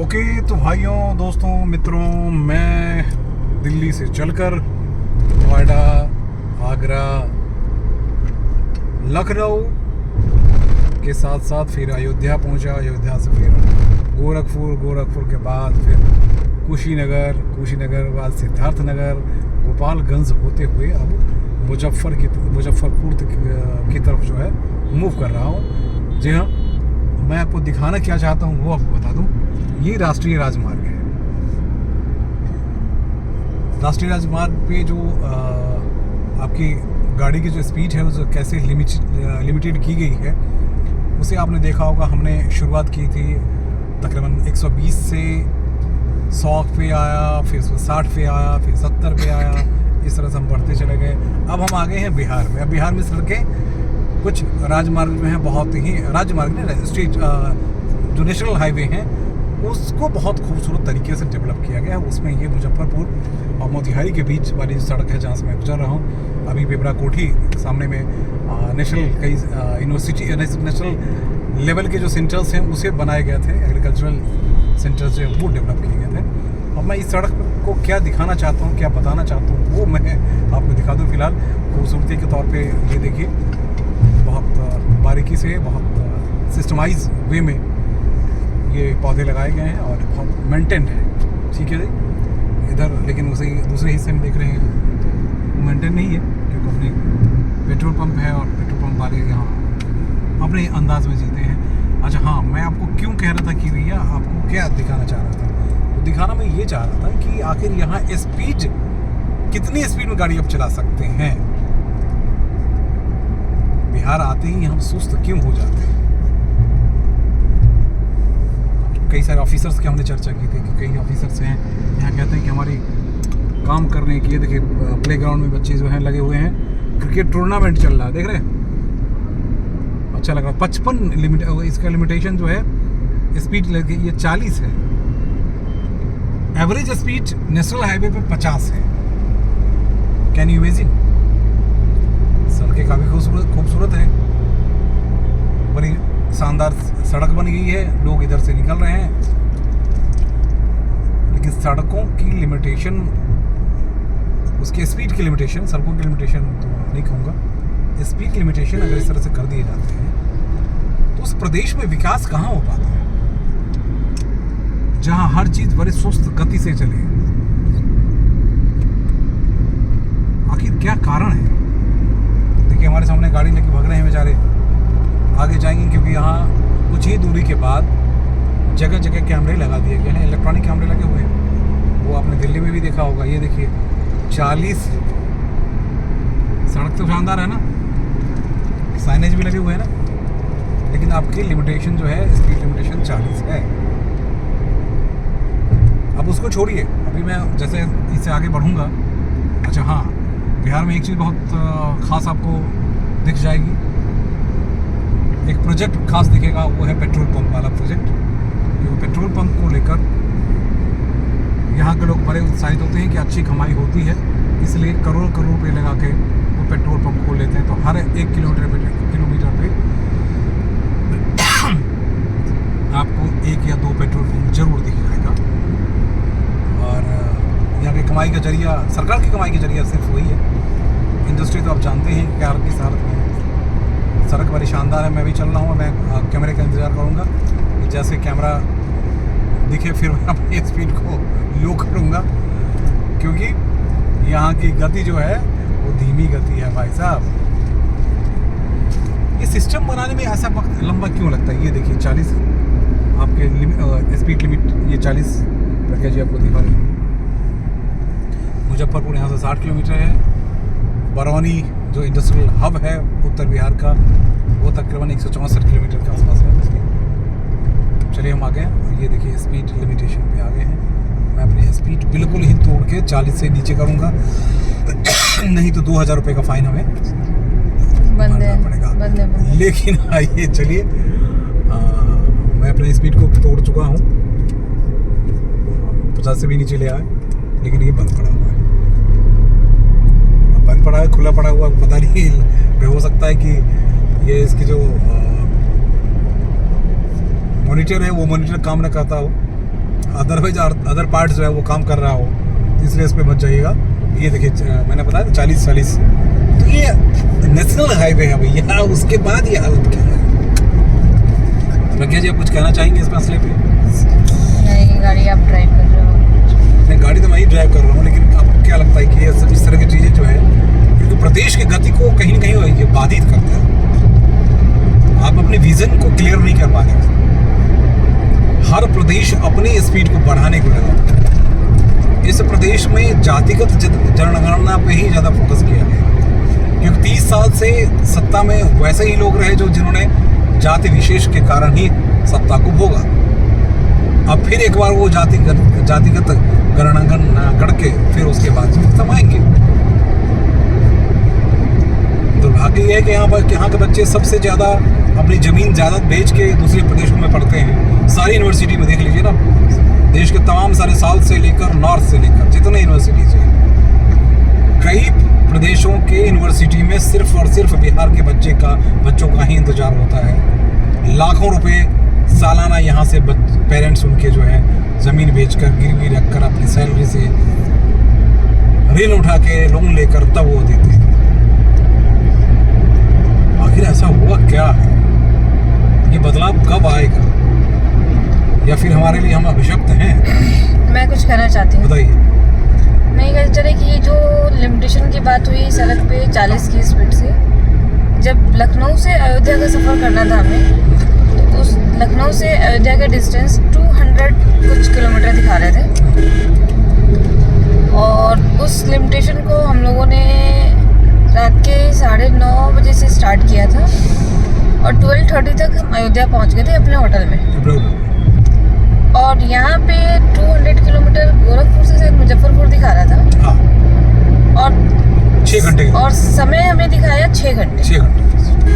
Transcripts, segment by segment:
Okay तो भाइयों दोस्तों मित्रों, मैं दिल्ली से चलकर नोएडा, आगरा, लखनऊ के साथ साथ फिर अयोध्या पहुंचा। अयोध्या से फिर गोरखपुर के बाद फिर कुशीनगर बाद सिद्धार्थनगर, गोपालगंज होते हुए अब मुजफ्फरपुर की तरफ जो है मूव कर रहा हूँ। जी हाँ, मैं आपको दिखाना क्या चाहता हूँ वो आपको बता दूँ। ये राष्ट्रीय राजमार्ग है। राष्ट्रीय राजमार्ग पे जो आपकी गाड़ी की जो स्पीड है वो कैसे लिमिटेड की गई है उसे आपने देखा होगा। हमने शुरुआत की थी तकरीबन 120 से 100 पे आया, फिर 60 पे आया, फिर 70 पे आया, इस तरह से हम बढ़ते चले गए। अब हम आ गए हैं बिहार में। अब बिहार में सड़कें कुछ राजमार्ग में हैं, बहुत ही राजमार्ग नहीं, स्ट्रीट जो नेशनल हाईवे हैं उसको बहुत खूबसूरत तरीके से डेवलप किया गया है। उसमें ये मुजफ्फरपुर और मोतिहारी के बीच वाली जो सड़क है जहाँ से मैं गुजर रहा हूँ, अभी पेपरा कोठी सामने में नेशनल कई यूनिवर्सिटी नेशनल लेवल के जो सेंटर्स हैं उसे बनाए गए थे। एग्रीकल्चरल सेंटर्स जो वो डेवलप किए गए थे। अब मैं इस सड़क को क्या दिखाना चाहता हूँ, क्या बताना चाहता हूँ वो मैं आपको दिखा दूँ। फिलहाल खूबसूरती के तौर पे ये देखिए, बहुत बारीकी से, बहुत सिस्टमाइज वे में ये पौधे लगाए गए हैं और बहुत मेंटेन्ड है। ठीक है जी, इधर लेकिन उसे दूसरे हिस्से में देख रहे हैं तो मेंटेन नहीं है, क्योंकि अपने पेट्रोल पंप है और पेट्रोल पंप वाले यहाँ अपने अंदाज में जीते हैं। अच्छा हाँ, मैं आपको क्यों कह रहा था कि भैया आपको क्या दिखाना चाह रहा था, तो दिखाना मैं ये चाह रहा था कि आखिर यहाँ स्पीड, कितनी स्पीड में गाड़ी अब चला सकते हैं। बिहार आते ही हम सुस्त क्यों हो जाते हैं। कई सारे ऑफिसर्स की हमने चर्चा की थी कि कई ऑफिसर्स हैं यहाँ कहते हैं कि हमारी काम करने की, ये देखिए प्लेग्राउंड में बच्चे जो हैं लगे हुए हैं, क्रिकेट टूर्नामेंट चल रहा है, देख रहे हैं, अच्छा लग रहा है। 55 लिमिट, इसका लिमिटेशन जो है स्पीड लगे ये 40 है। एवरेज स्पीड नेशनल हाईवे पे 50 है। Can you imagine. सड़कें काफ़ी खूबसूरत है, बड़ी शानदार सड़क बन गई है, लोग इधर से निकल रहे हैं। लेकिन सड़कों की लिमिटेशन, उसके स्पीड की लिमिटेशन, सड़कों की लिमिटेशन तो नहीं कहूँगा, स्पीड लिमिटेशन अगर इस तरह से कर दिए जाते हैं तो उस प्रदेश में विकास कहाँ हो पाता है जहाँ हर चीज़ बड़े सुस्त गति से चले। आखिर क्या कारण है। देखिए हमारे सामने गाड़ी लेके भाग रहे हैं बेचारे, आगे जाएंगे क्योंकि यहाँ कुछ ही दूरी के बाद जगह जगह कैमरे लगा दिए गए हैं, इलेक्ट्रॉनिक कैमरे लगे हुए हैं। वो आपने दिल्ली में भी देखा होगा। ये देखिए 40, सड़क तो शानदार है ना, साइनेज भी लगे हुए हैं ना, लेकिन आपकी लिमिटेशन जो है, स्पीड लिमिटेशन 40 है। अब उसको छोड़िए, अभी मैं जैसे इससे आगे बढ़ूँगा। अच्छा हाँ, बिहार में एक चीज़ बहुत ख़ास आपको दिख जाएगी, एक प्रोजेक्ट खास दिखेगा, वो है पेट्रोल पंप वाला प्रोजेक्ट। क्योंकि पेट्रोल पंप को लेकर यहाँ के लोग बड़े उत्साहित होते हैं कि अच्छी कमाई होती है, इसलिए करोड़ रुपए लगा के वो पेट्रोल पंप खोल लेते हैं। तो हर 1 किलोमीटर पे आपको 1 या 2 पेट्रोल पंप जरूर दिख जाएगा। और यहाँ की कमाई का जरिया, सरकार की कमाई का जरिया सिर्फ वही है। इंडस्ट्री तो आप जानते हैं कि हालत किस हालत में है। सड़क बड़ी शानदार है। मैं भी चल रहा हूँ, मैं कैमरे का इंतज़ार करूँगा कि जैसे कैमरा दिखे फिर मैं अपनी स्पीड को लो करूँगा, क्योंकि यहाँ की गति जो है वो धीमी गति है भाई साहब। ये सिस्टम बनाने में ऐसा वक्त लंबा क्यों लगता है। ये देखिए 40 आपके स्पीड लिमिट, ये 40 रखा जी आपको दिखा रही हूँ। मुजफ्फरपुर यहाँ से 60 किलोमीटर है। बरौनी जो इंडस्ट्रियल हब है उत्तर बिहार का, वो तकरीबन 164 किलोमीटर के आसपास है। चलिए हम आ गए हैं। ये देखिए स्पीड लिमिटेशन पे आ गए हैं। मैं अपनी स्पीड बिल्कुल ही तोड़ के 40 से नीचे करूँगा, नहीं तो 2000 रुपये का फाइन हमें भरना पड़ेगा। लेकिन आइए चलिए, मैं अपनी स्पीड को तोड़ चुका हूँ, 50 से भी नीचे ले आए, लेकिन ये बंद पड़ा हुआ है। बंद पड़ा है, खुला पड़ा हुआ, पता नहीं, हो सकता है कि ये इसकी जो मॉनिटर है वो मॉनिटर काम ना करता हो, अदरवाइज अदर पार्ट जो है वो काम कर रहा हो, इसलिए इस पर मत जाइएगा। ये देखिए मैंने बताया ना 40-40, तो ये नेशनल हाईवे है भैया, उसके बाद ये हालत क्या है। प्रज्ञा जी आप कुछ कहना चाहेंगे इस मसले पे? नहीं, गाड़ी आप ड्राइव कर रहे हो। नहीं, गाड़ी तो मैं ही ड्राइव कर रहा हूँ, लेकिन आपको क्या लगता है कि ये सब इस तरह की चीज़ें जो है तो प्रदेश की गति को कहीं ना कहीं ये बाधित करता है। आप अपने विजन को क्लियर नहीं कर पा रहे। हर प्रदेश अपनी स्पीड को बढ़ाने को लगा। इस प्रदेश में जातिगत जनगणना पे ही ज़्यादा फोकस किया गया, क्योंकि 30 साल से सत्ता में वैसे ही लोग रहे जो जिन्होंने जाति विशेष के कारण ही सत्ता को भोगा। अब फिर एक बार वो जातिगत गणना करके फिर उसके बाद समाएंगे। दुर्भाग्य ये है कि यहाँ के बच्चे सबसे ज़्यादा अपनी ज़मीन जायदाद बेच के दूसरे प्रदेशों में पढ़ते हैं। सारी यूनिवर्सिटी में देख लीजिए ना, देश के तमाम सारे साउथ से लेकर नॉर्थ से लेकर जितने यूनिवर्सिटीज हैं, कई प्रदेशों के यूनिवर्सिटी में सिर्फ और सिर्फ बिहार के बच्चों का ही इंतजार होता है। लाखों रुपए सालाना यहाँ से पेरेंट्स उनके जो है ज़मीन बेचकर गिरवी रखकर अपनी सैलरी से ऋण उठा के लोन लेकर तब वो देते हैं। आखिर ऐसा हुआ क्या है? ये बदलाव कब आएगा, या फिर हमारे लिए हम अभिशप्त हैं? मैं कुछ कहना चाहती हूँ। बताइए। मैं ये कहना चाह रही कि ये जो लिमिटेशन की बात हुई सड़क पे 40 की स्पीड से, जब लखनऊ से अयोध्या का सफ़र करना था हमें, तो उस लखनऊ से अयोध्या का डिस्टेंस 200 कुछ किलोमीटर दिखा रहे थे, और उस लिमिटेशन को हम लोगों ने रात के 9:30 बजे से स्टार्ट किया था और 12:30 तक हम अयोध्या पहुंच गए थे अपने होटल में। और यहाँ पे 200 किलोमीटर गोरखपुर से शायद मुजफ्फरपुर दिखा रहा था। हाँ। और 6 घंटे और समय हमें दिखाया 6 घंटे। 6 घंटे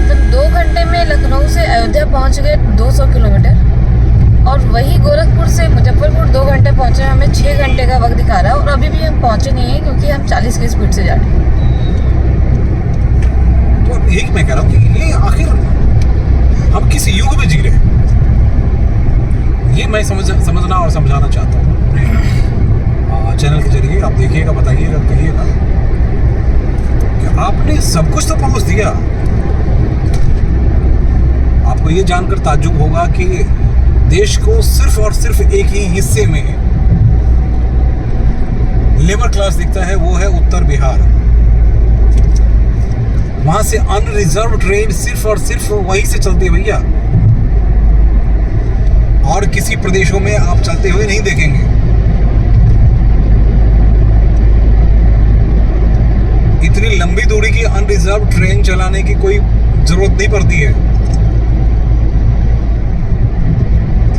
तो 2 घंटे में लखनऊ से अयोध्या पहुंच गए 200 किलोमीटर, और वही गोरखपुर से मुजफ्फरपुर 2 घंटे पहुंचे, हमें 6 घंटे का वक्त दिखा रहा है, और अभी भी हम पहुंचे नहीं हैं क्योंकि हम 40 की स्पीड से जा रहे हैं। तो यही मैं कह रहा हूँ कि ये आखिर हम किस युग में जी रहे हैं, ये मैं समझना और समझाना चाहता हूँ अपने चैनल के जरिए। आप देखिएगा, बताइएगा, कहिएगा कि आपने सब कुछ तो परोस दिया। आपको ये जानकर ताज्जुब होगा कि देश को सिर्फ और सिर्फ एक ही हिस्से में लेबर क्लास दिखता है, वो है उत्तर बिहार। वहां से अनरिजर्व ट्रेन सिर्फ और सिर्फ वहीं से चलती है भैया, और किसी प्रदेशों में आप चलते हुए नहीं देखेंगे। इतनी लंबी दूरी की अनरिजर्व ट्रेन चलाने की कोई जरूरत नहीं पड़ती है।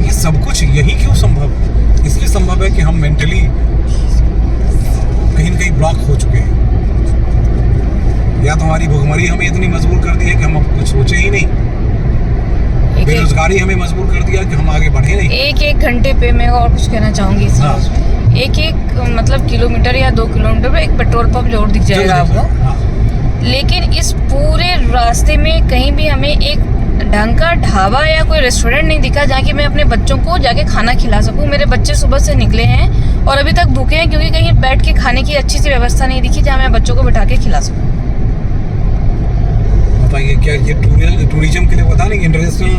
ये सब कुछ यही क्यों संभव है? इसलिए संभव है कि हम मेंटली कहीं न कहीं ब्लॉक हो चुके हैं, या तो हमारी भुखमरी हमें इतनी मजबूर कर दी है कि हम अब कुछ सोचे ही नहीं, बेरोजगारी हमें मजबूर कर दिया कि हम आगे बढ़े नहीं। एक घंटे पे मैं और कुछ कहना चाहूंगी इस न्यूज़ में। एक मतलब किलोमीटर या 2 किलोमीटर पे एक पेट्रोल पंप जरूर दिख जाएगा आपको। हाँ। लेकिन इस पूरे रास्ते में कहीं भी हमें एक ढंग का ढाबा या कोई रेस्टोरेंट नहीं दिखा जहाँ कि मैं अपने बच्चों को जाके खाना खिला सकूँ। मेरे बच्चे सुबह से निकले हैं और अभी तक भूखे हैं, क्योंकि कहीं बैठ के खाने की अच्छी सी व्यवस्था नहीं दिखी जहाँ मैं बच्चों को बिठा के खिला सकूँ। बताइए, क्या ये टूरिज्म के लिए पता नहीं इंटरनेशनल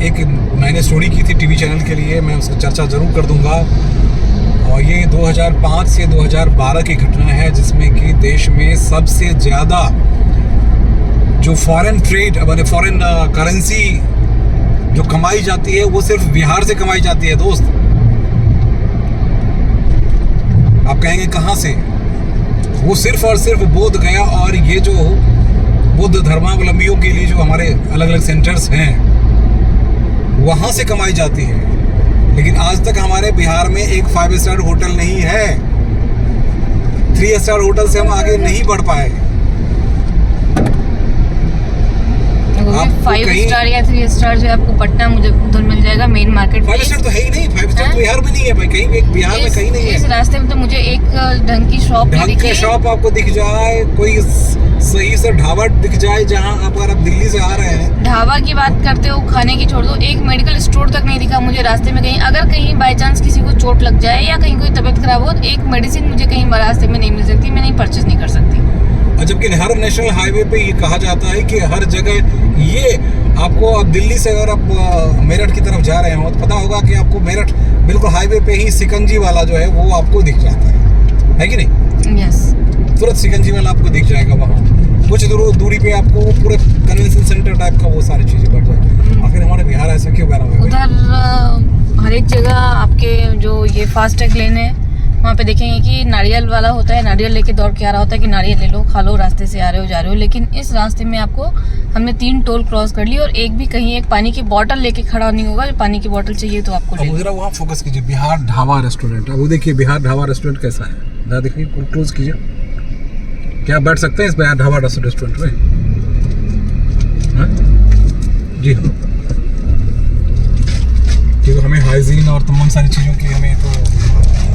एक मैंने स्टोरी की थी टीवी चैनल के लिए, मैं उसकी चर्चा ज़रूर कर दूंगा। और ये 2005 से 2012 की घटना है, जिसमें कि देश में सबसे ज़्यादा जो फॉरेन ट्रेड माने फॉरेन करेंसी जो कमाई जाती है वो सिर्फ बिहार से कमाई जाती है दोस्त। आप कहेंगे कहाँ से? वो सिर्फ और सिर्फ बोध गया और ये जो बुद्ध धर्मावलंबियों के लिए जो हमारे अलग अलग सेंटर्स हैं वहाँ से कमाई जाती है। लेकिन आज तक हमारे बिहार में एक 5 स्टार होटल नहीं है। 3 स्टार होटल से हम आगे नहीं बढ़ पाए। 5 स्टार या 3 स्टार जो आपको पटना मुझे उधर मिल जाएगा मेन मार्केट। 5 स्टार तो है ही नहीं, 5 स्टार तो बिहार में नहीं है भाई, कहीं एक बिहार में कहीं नहीं है। इस रास्ते में तो मुझे एक ढंग की शॉप ढंग की शॉप आपको दिख जाए, कोई सही से ढाबा दिख जाए जहाँ अगर आप दिल्ली से आ रहे हैं। ढाबा की बात करते हो, खाने की छोड़ दो, एक मेडिकल स्टोर तक नहीं दिखा मुझे रास्ते में कहीं। अगर कहीं बाय चांस किसी को चोट लग जाए या कहीं कोई तबीयत खराब हो तो एक मेडिसिन मुझे कहीं रास्ते में नहीं मिल सकती, मैं नहीं परचेज नहीं कर सकती। जबकि हर नेशनल हाईवे पे ये कहा जाता है कि हर जगह ये आपको, अब दिल्ली से अगर आप मेरठ की तरफ जा रहे हो तो पता होगा कि आपको मेरठ बिल्कुल हाईवे पे ही सिकंजी वाला जो है वो आपको दिख जाता है कि नहीं? यस, तुरंत सिकंजी वाला आपको दिख जाएगा। वहाँ कुछ दूरी पे आपको पूरे कन्वेंशन सेंटर टाइप का वो सारी चीजें बढ़ जाएगी। आखिर हमारे बिहार ऐसा क्यों बना हुआ है? उधर हर एक जगह आपके जो ये फास्टैग लेन है वहाँ पे देखेंगे कि नारियल वाला होता है, नारियल लेके दौड़ के आ रहा होता है कि नारियल ले लो, खा लो, रास्ते से आ रहे हो जा रहे हो। लेकिन इस रास्ते में आपको हमने 3 टोल क्रॉस कर ली और एक भी कहीं एक पानी की बोतल लेके खड़ा नहीं होगा। जो पानी की बोतल चाहिए तो आपको ले। जरा वहाँ फोकस कीजिए, बिहार ढाबा रेस्टोरेंट। अब वो देखिए बिहार ढाबा रेस्टोरेंट कैसा है, जरा देखिए, क्लोज कीजिए। क्या बैठ सकते हैं इस बिहार ढाबा रेस्टोरेंट में? जी हाँ, क्योंकि हमें हाइजीन और तमाम सारी चीज़ों की हमें तो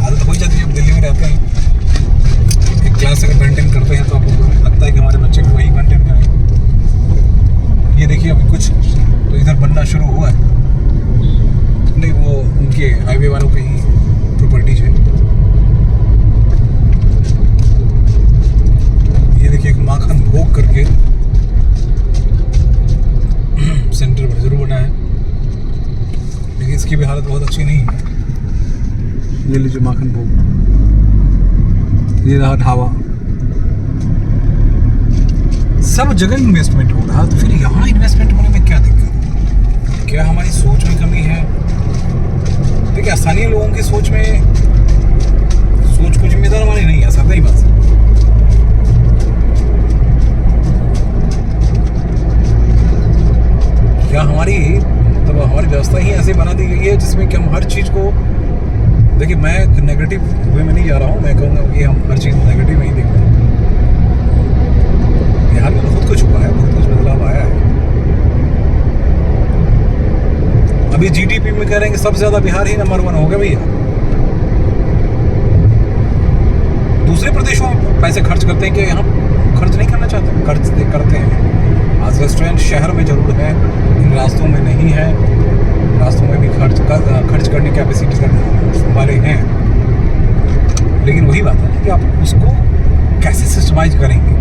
आदत हो जाती है। अब दिल्ली में रहते हैं, एक क्लास अगर मेंटेन करते हैं तो आपको लगता है कि हमारे बच्चे को वही मेंटेन करें। ये देखिए अभी कुछ तो इधर बनना शुरू हुआ है। नहीं, वो उनके हाईवे वालों की ही प्रॉपर्टीज है। ये देखिए एक माखन भोग करके सेंटर पर जरूर बना है, लेकिन इसकी भी हालत बहुत अच्छी नहीं है। ये लीजिए माखन भोग, ये रहा ढाबा। सब जगह इन्वेस्टमेंट हो रहा, तो फिर यहाँ इन्वेस्टमेंट होने में क्या दिक्कत है? क्या हमारी सोच में कमी है? देखिए स्थानीय लोगों की सोच को जिम्मेदार हमारी नहीं है, सादा ही बात है। क्या हमारी मतलब हमारी व्यवस्था ही ऐसे बना दी गई है जिसमें कि हम हर चीज़ को, देखिए मैं नेगेटिव वे में नहीं जा रहा हूँ, मैं कहूँगा कि हम हर चीज़ नेगेटिव में ही देख रहे हैं। बिहार में बहुत कुछ हुआ है, बहुत कुछ बदलाव आया है। अभी जीडीपी में कह रहे हैं कि सबसे ज़्यादा बिहार ही नंबर 1 हो गया भैया। दूसरे प्रदेशों में पैसे खर्च करते हैं कि यहाँ खर्च नहीं करना चाहते, खर्च करते हैं। आज रेस्टोरेंट शहर में जरूर है, इन रास्तों में नहीं है। रास्तों में भी खर्च करने की कैपेसिटी वाले हैं, लेकिन वही बात है कि आप उसको कैसे सिस्टमाइज करेंगे।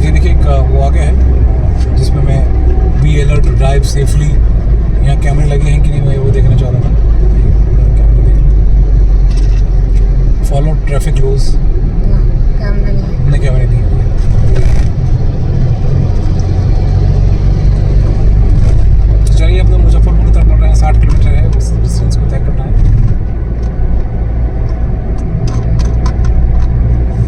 ये देखिए एक वो आगे है जिसमें मैं बी अलर्ट ड्राइव सेफली, यहाँ कैमरे लगे हैं कि नहीं मैं वो देखना चाह रहा था। फॉलो ट्रैफिक लॉज, कैमरे नहीं। चलिए अब तो मुजफ्फरपुर की तरफ बढ़ रहे हैं, 60 किलोमीटर है।